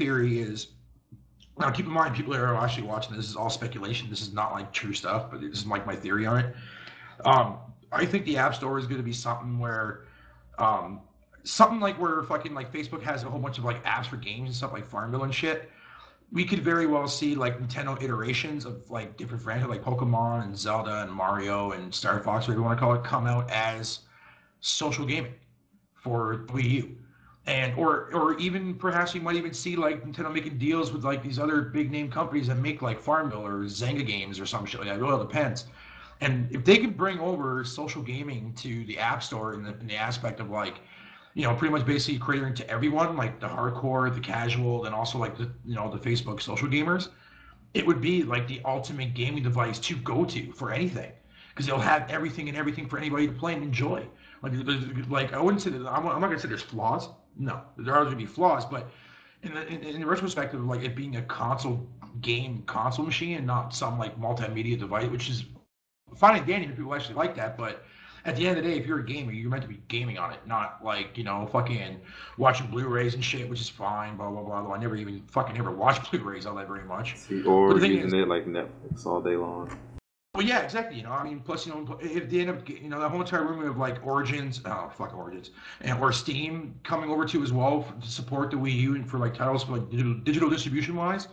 theory is, now keep in mind, people that are actually watching this is all speculation. This is not like true stuff, but this is like my theory on it. I think the App Store is going to be something where, something like where fucking like Facebook has a whole bunch of like apps for games and stuff like Farmville and shit. We could very well see like Nintendo iterations of like different franchises like Pokemon and Zelda and Mario and Star Fox, whatever you want to call it, come out as social gaming for Wii U. And or even perhaps we might even see like Nintendo making deals with like these other big name companies that make like Farmville or Zynga games or some shit like that. It really depends. And if they can bring over social gaming to the App Store in the aspect of like, pretty much basically catering to everyone, like the hardcore, the casual, and also like the Facebook social gamers, it would be like the ultimate gaming device to go to for anything, because they'll have everything and everything for anybody to play and enjoy. Like I wouldn't say that I'm not gonna say there's flaws. No, there are going to be flaws, but in the retrospect of like it being a console machine and not some like multimedia device, which is fine and dandy if people actually like that, but at the end of the day, if you're a gamer, you're meant to be gaming on it, not like, fucking watching Blu-rays and shit, which is fine, blah, blah, blah, blah. I never even fucking ever watched Blu-rays all that very much. See, or using it like Netflix all day long. Well, yeah, exactly. Plus, if they end up, that whole entire room of like Origins, or Steam coming over to as well to support the Wii U and for like titles for like digital distribution wise,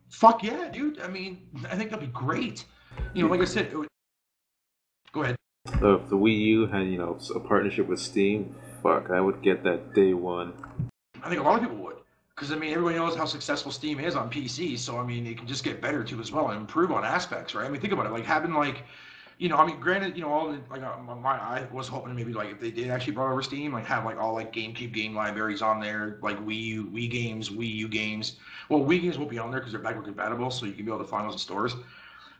fuck yeah, dude. I think that'd be great. Like I said, go ahead. If the Wii U had, a partnership with Steam, fuck, I would get that day one. I think a lot of people would. Because, everybody knows how successful Steam is on PC, so, it can just get better, too, as well, and improve on aspects, right? Think about it, like, having, like, granted, all the, like, I was hoping maybe, like, if they did actually brought over Steam, like, have, like, all, like, GameCube game libraries on there, like, Wii games, Wii U games. Well, Wii games won't be on there because they're backward compatible, so you can be able to find those in stores.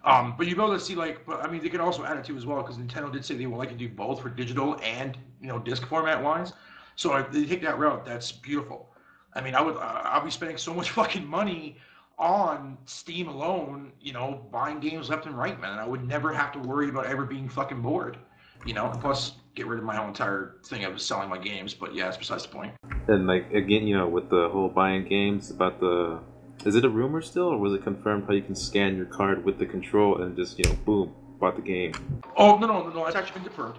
But you'll be able to see, like, they could also add it, too, as well, because Nintendo did say they would like to do both for digital and, disc format-wise. So if they take that route, that's beautiful. I'll be spending so much fucking money on Steam alone, buying games left and right, man. And I would never have to worry about ever being fucking bored, and plus get rid of my whole entire thing of selling my games. But yeah, that's besides the point. And like, again, with the whole buying games about is it a rumor still, or was it confirmed how you can scan your card with the control and just, boom, bought the game? Oh, no, it's actually been confirmed.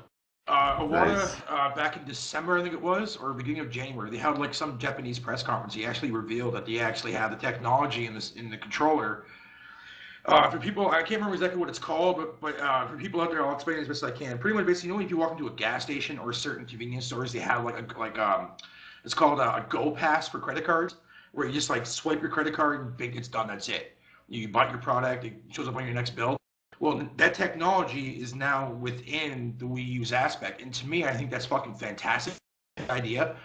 Iwata, Nice. Back in December, I think it was, or beginning of January, they held like some Japanese press conference. He actually revealed that they actually have the technology in the controller. For people, I can't remember exactly what it's called, but for people out there, I'll explain it as best as I can. Pretty much, basically, if you walk into a gas station or certain convenience stores, they have it's called a Go Pass for credit cards, where you just like swipe your credit card and bing, it's done. That's it. You bought your product, it shows up on your next bill. Well, that technology is now within the Wii U's aspect, and to me, I think that's fucking fantastic idea.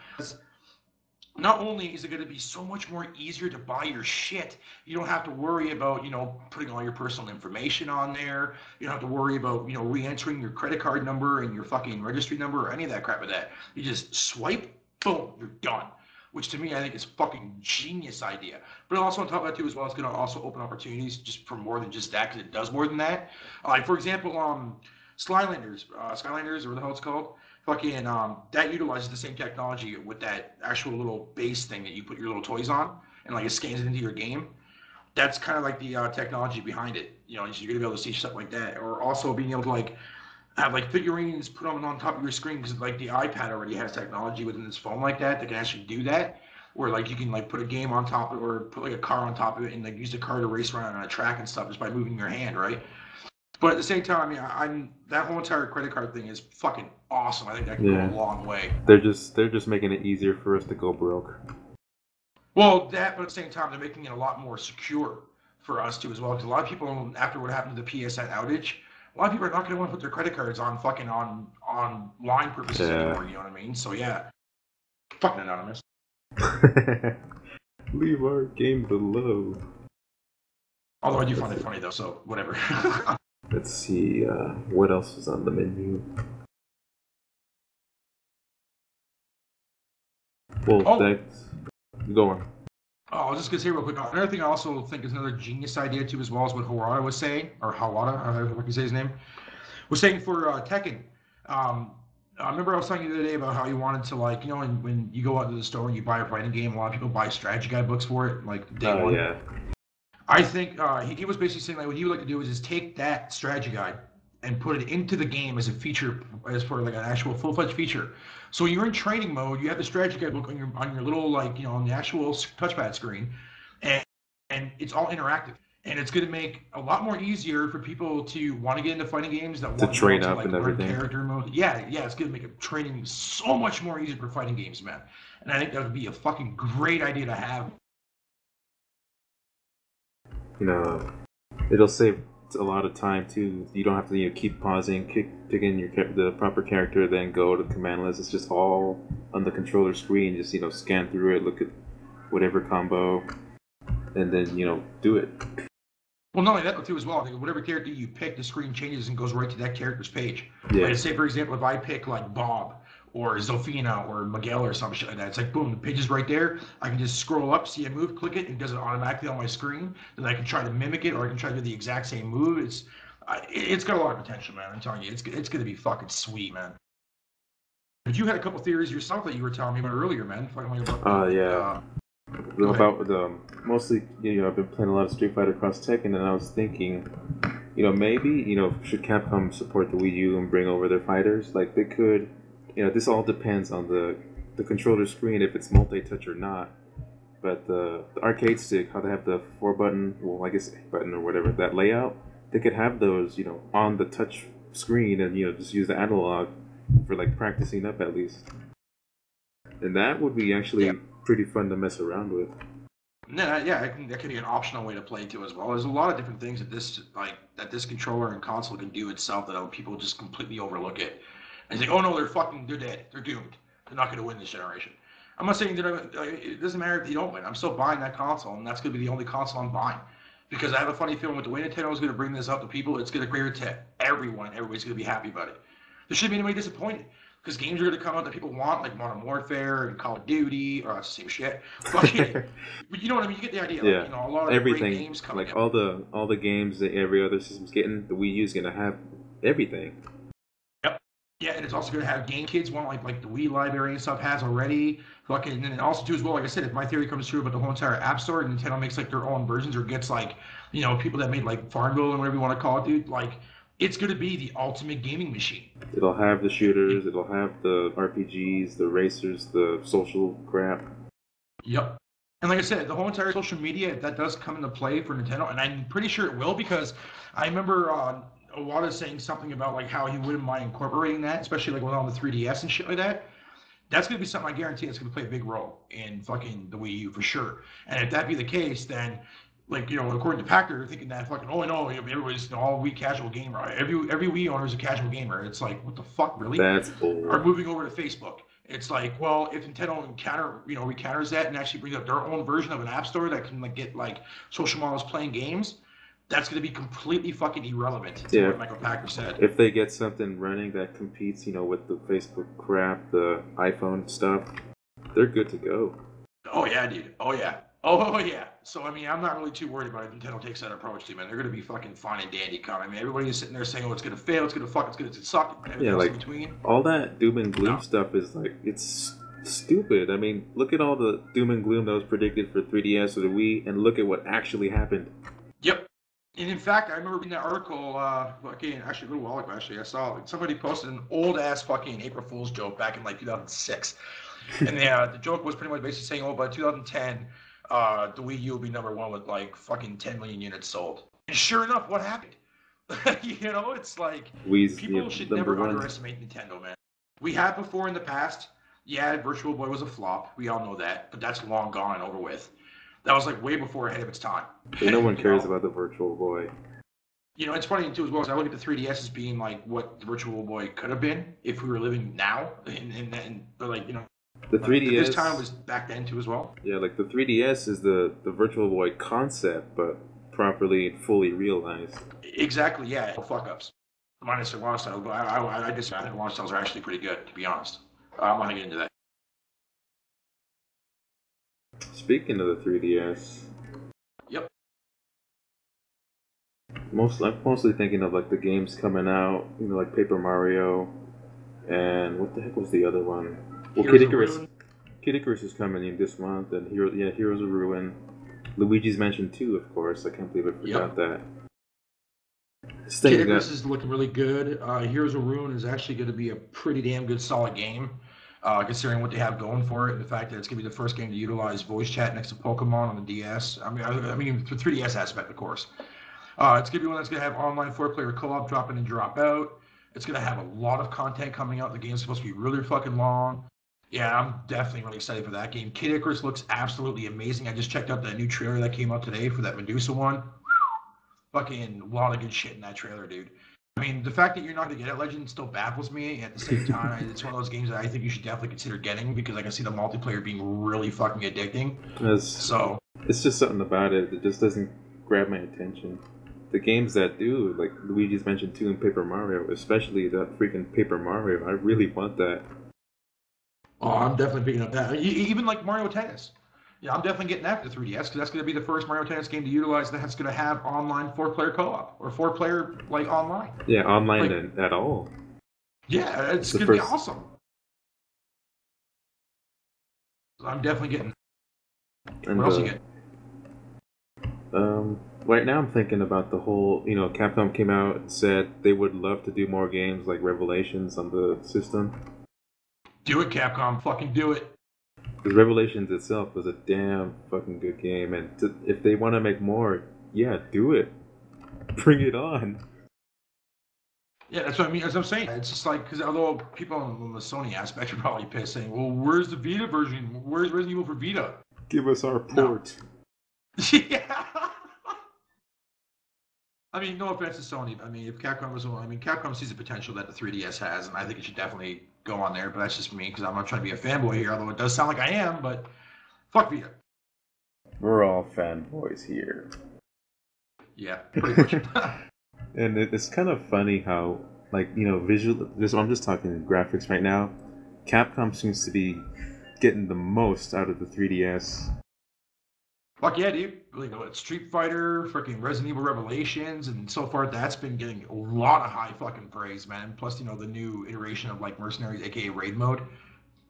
Not only is it going to be so much more easier to buy your shit, you don't have to worry about, putting all your personal information on there. You don't have to worry about, re-entering your credit card number and your fucking registry number or any of that crap of that. You just swipe, boom, you're done. Which to me, I think is fucking genius idea. But also on top of that too, as well, it's going to also open opportunities just for more than just that, because it does more than that. Like for example, Skylanders, or what the hell it's called, fucking that utilizes the same technology with that actual little base thing that you put your little toys on, and like it scans it into your game. That's kind of like the technology behind it. So you're going to be able to see stuff like that, or also being able to like have like figurines put on top of your screen, because like the iPad already has technology within its phone like that can actually do that, where like you can like put a game on top of it or put like a car on top of it and like use the car to race around on a track and stuff just by moving your hand, right? But at the same time, I'm that whole entire credit card thing is fucking awesome. I think that can go a long way. They're just making it easier for us to go broke. Well, but at the same time, they're making it a lot more secure for us too as well, because a lot of people, after what happened to the PSN outage, a lot of people are not going to want to put their credit cards on fucking on line purposes anymore. You know what I mean? So yeah, fucking anonymous. Leave our game below. Although I do find it funny though, so whatever. Let's see, what else is on the menu? Well, thanks. Go on. I was just going to say real quick, another thing I also think is another genius idea too as well, is what Hawata was saying, or Hawata, I don't know if you say his name, was saying for Tekken. I remember I was telling you the other day about how you wanted to like, when you go out to the store and you buy a fighting game, a lot of people buy strategy guide books for it, like day Oh one. yeah, I think he was basically saying like what he would like to do is just take that strategy guide and put it into the game as a feature, as for like an actual full-fledged feature. So when you're in training mode, you have the strategy guide book on your little like on the actual touchpad screen, and it's all interactive. And it's going to make a lot more easier for people to want to get into fighting games that to want train to up like and learn everything. character mode. Yeah, yeah, it's going to make training so much more easier for fighting games, man. And I think that would be a fucking great idea to have. You know, it'll save a lot of time too. You don't have to keep pausing, picking the proper character, then go to the command list. It's just all on the controller screen. Just scan through it, look at whatever combo, and then do it. Well, not only that, but too as well. I think whatever character you pick, the screen changes and goes right to that character's page. Yeah, Like, say for example, if I pick like Bob or Zofina or Miguel or some shit like that, it's like boom, the page is right there. I can just scroll up, see a move, click it, and it does it automatically on my screen. Then I can try to mimic it, or I can try to do the exact same move. It's got a lot of potential, man. I'm telling you, it's gonna be fucking sweet, man. But you had a couple theories yourself that you were telling me about earlier, man. Fucking like about yeah. go ahead. About mostly, I've been playing a lot of Street Fighter Cross Tekken, and I was thinking, maybe, should Capcom support the Wii U and bring over their fighters? Like they could, this all depends on the controller screen if it's multi-touch or not. But the arcade stick, how they have the 4 button, well, I guess 8 button or whatever, that layout, they could have those, on the touch screen and just use the analog for like practicing up at least. And that would be Yeah. actually pretty fun to mess around with. No, yeah, that could be an optional way to play too as well. There's a lot of different things that this controller and console can do itself that people just completely overlook it and think, oh no, they're dead, they're doomed, they're not going to win this generation. I'm not saying it doesn't matter if they don't win. I'm still buying that console, and that's going to be the only console I'm buying because I have a funny feeling with the way Nintendo is going to bring this out to people, it's going to clear it to everyone. Everybody's going to be happy about it. There shouldn't be anybody disappointed because games are going to come out that people want, like Modern Warfare and Call of Duty, or that's the same shit. Fucking, but you know what I mean. You get the idea. Like, Yeah, a lot of great everything, games coming like out. all the games that every other system's getting, the Wii U's gonna have everything. Yep. Yeah, and it's also going to have game kids one like the Wii library and stuff has already. Fucking, and then also too as well. Like I said, if my theory comes true about the whole entire App Store, and Nintendo makes like their own versions or gets like people that made like Farmville and whatever you want to call it, dude. Like it's going to be the ultimate gaming machine. It'll have the It, shooters, it'll have the RPGs, the racers, the social crap. Yep. And like I said, the whole entire social media that does come into play for Nintendo, and I'm pretty sure it will because I remember Iwata saying something about like how he wouldn't mind incorporating that, especially like with on the 3DS and shit like that. That's gonna be something I guarantee that's gonna play a big role in fucking the Wii U for sure. And if that be the case, then like according to Packer, they're thinking that fucking no, everybody's all Wii casual gamer. Every Wii owner is a casual gamer. It's like what the fuck, really? That's Are bull. moving over to Facebook. It's like, well, if Nintendo recounters that and actually brings up their own version of an app store that can like get like social models playing games, that's going to be completely fucking irrelevant to Yeah, what Michael Packer said. if they get something running that competes, with the Facebook crap, the iPhone stuff, they're good to go. Oh yeah, dude. Oh yeah. Oh yeah. So I mean, I'm not really too worried about it. Nintendo takes that approach to man. They're going to be fucking fine and dandy. I mean, everybody's sitting there saying, "Oh, it's going to fail. It's going to fuck. It's going to suck." And everything Yeah, else in like between. all that doom and gloom No. stuff is like it's stupid. I mean, look at all the doom and gloom that was predicted for 3DS or the Wii, and look at what actually happened. Yep. And in fact, I remember reading that article, fucking, actually a little while ago, actually. I saw like, somebody posted an old ass fucking April Fool's joke back in like 2006. And the joke was pretty much basically saying, oh, by 2010, the Wii U will be number one with like fucking 10 million units sold. And sure enough, what happened? It's like Wii's people should number never one. underestimate Nintendo, man. We had before in the past, yeah, Virtual Boy was a flop. We all know that, but that's long gone and over with. That was like way before ahead of its time. Yeah, no one you cares know? about the Virtual Boy. It's funny too as well. As I look at the 3DS as being like what the Virtual Boy could have been if we were living now, but like The this time 3DS, was back then too as well. yeah, like the 3DS is the Virtual Boy concept, but properly and fully realized. Exactly, yeah. No fuck ups, minus the launch styles, but I just I think launch styles are actually pretty good to be honest. I'm not gonna get into that. Speaking of the 3DS, Yep. I'm mostly thinking of like the games coming out, like Paper Mario, And what the heck was the other one? Well, Heroes of Ruin. Kid Icarus is coming in this month, and Heroes of Ruin. Luigi's Mansion 2, of course. I can't believe I forgot that. Kid Icarus is looking really good. Heroes of Ruin is actually going to be a pretty damn good, solid game, considering what they have going for it, and the fact that it's going to be the first game to utilize voice chat next to Pokemon on the DS. I mean, the 3DS aspect, of course. It's going to be one that's going to have online 4-player co-op, drop in and drop out. It's going to have a lot of content coming out. The game's supposed to be really fucking long. Yeah, I'm definitely really excited for that game. Kid Icarus looks absolutely amazing. I just checked out the new trailer that came out today for that Medusa one. Fucking a lot of good shit in that trailer, dude. I mean, the fact that you're not going to get it, Legend, still baffles me. At the same time, it's one of those games that I think you should definitely consider getting because I can see the multiplayer being really fucking addicting. It's just something about it that just doesn't grab my attention. The games that do, like Luigi's Mansion 2 and Paper Mario, especially that freaking Paper Mario, I really want that. Oh, I'm definitely picking up that. Even like Mario Tennis. Yeah, I'm definitely getting that for the 3DS because that's going to be the first Mario Tennis game to utilize that's going to have online 4-player co-op or 4-player like online. Yeah, online at all. Yeah, it's going to be awesome. I'm definitely getting. And, what else you get? Right now I'm thinking about the whole, Capcom came out and said they would love to do more games like Revelations on the system. Do it, Capcom. Fucking do it. Because Revelations itself was a damn fucking good game, and if they want to make more, yeah, do it. Bring it on. Yeah, that's what I mean. As I'm saying, it's just like, because although people on the Sony aspect are probably pissed saying, well, where's the Vita version? Where's Resident Evil for Vita? Give us our port. No. Yeah. I mean, no offense to Sony. I mean, if Capcom Capcom sees the potential that the 3DS has, and I think it should definitely go on there. But that's just me because I'm not trying to be a fanboy here, although it does sound like I am. But fuck Vita. We're all fanboys here. Yeah, pretty much. And it's kind of funny how, visual. I'm just talking graphics right now. Capcom seems to be getting the most out of the 3DS. Fuck yeah, dude. It's Street Fighter, freaking Resident Evil Revelations, and so far that's been getting a lot of high fucking praise, man. Plus, the new iteration of Mercenaries, aka Raid Mode.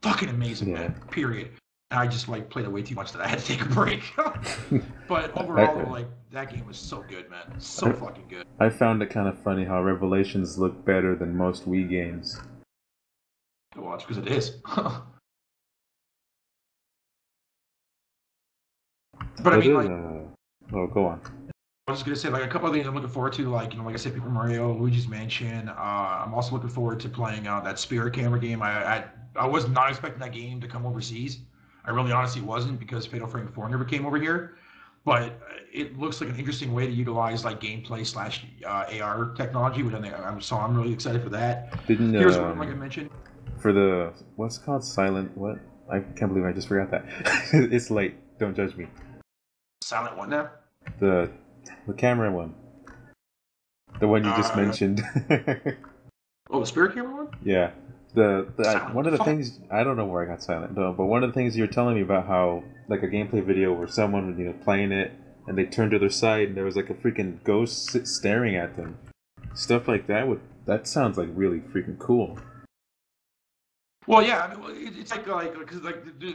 Fucking amazing, man. Period. And I just played it way too much that I had to take a break. But overall, that game was so good, man. So fucking good. I found it kind of funny how Revelations look better than most Wii games. To watch, because it is. But I mean, go on. I was just gonna say, a couple of things I'm looking forward to, like I said, Paper Mario, Luigi's Mansion. I'm also looking forward to playing that Spirit Camera game. I was not expecting that game to come overseas. I really honestly wasn't because Fatal Frame 4 never came over here. But it looks like an interesting way to utilize gameplay / AR technology, which I'm really excited for that. Here's one, like I mentioned. For the what's it called, Silent what? I can't believe I just forgot that. It's late. Don't judge me. Silent what now? The camera one. The one you just mentioned. Oh, the Spirit Camera one? Yeah. One of the things, I don't know where I got silent, but one of the things you were telling me about how, a gameplay video where someone was, playing it, and they turned to their side, and there was a freaking ghost staring at them. Stuff like that sounds really freaking cool. Well, yeah, I mean, it's because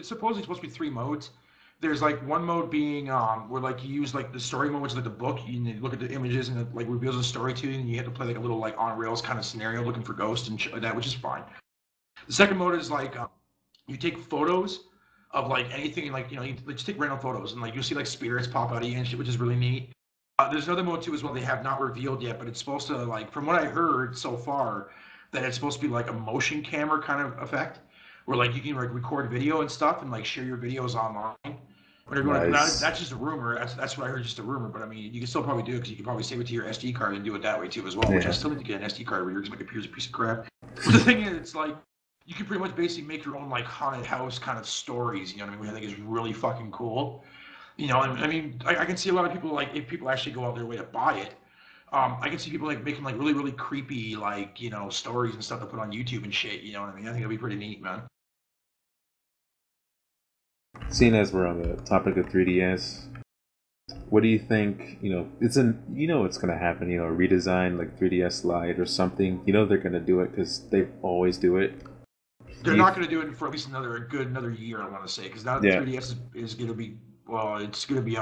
supposedly it's supposed to be 3 modes. There's one mode being where you use the story mode, which is the book. You look at the images and it reveals a story to you, and you have to play a little on rails kind of scenario looking for ghosts and shit like that, which is fine. The second mode is you take photos of anything, you just take random photos, and you'll see spirits pop out of you and shit, which is really neat. There's another mode too as well they have not revealed yet, but it's supposed to from what I heard so far, that it's supposed to be a motion camera kind of effect, where you can record video and stuff and share your videos online. Nice. That's just a rumor. That's what I heard, just a rumor. But I mean, you can still probably do it because you can probably save it to your SD card and do it that way too as well. Yeah. Which I still need to get an SD card because my computer's a piece of crap. But the thing is, it's you can pretty much basically make your own haunted house kind of stories. You know what I mean? Which I think is really fucking cool. And I mean, I can see a lot of people if people actually go out their way to buy it. I can see people making really really creepy stories and stuff to put on YouTube and shit. You know what I mean? I think it'd be pretty neat, man. Seeing as we're on the topic of 3DS, What do you think? It's gonna happen. A redesign like 3DS Lite or something. They're gonna do it because they always do it. Do They're you? not going to do it for at least another year, I want to say, because now the Yeah. 3DS is going to be, well, it's going to be